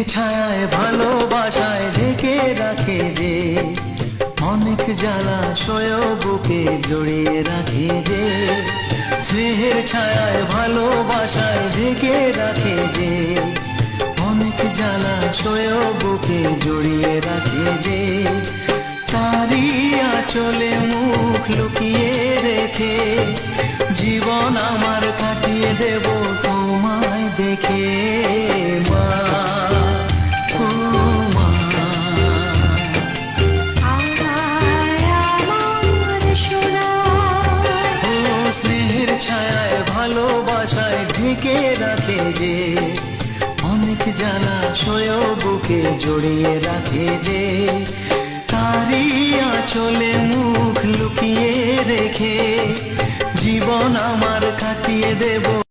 ছায়ায় ভালোবাসায় ঢেকে রাখে যে, অনেক জ্বালা সয়েও বুকে জড়িয়ে রাখে যে। স্নেহের ছায়ায় ভালোবাসায় ঢেকে রাখে যে, অনেক জ্বালা সয়েও বুকে জড়িয়ে রাখে যে। তারি আঁচলে মুখ লুকিয়ে রেখে জীবন আমার কাটিয়ে দেব তোমায় দেখে। মা, ও মা, ও স্নেহের ছায়ায় ভালোবাসায় ঢেকে রাখে যে, অনেক জ্বালা সয়েও বুকে জড়িয়ে রাখে যে। তারি আঁচলে মুখ লুকিয়ে রেখে জীবন আমার কাটিয়ে দেব।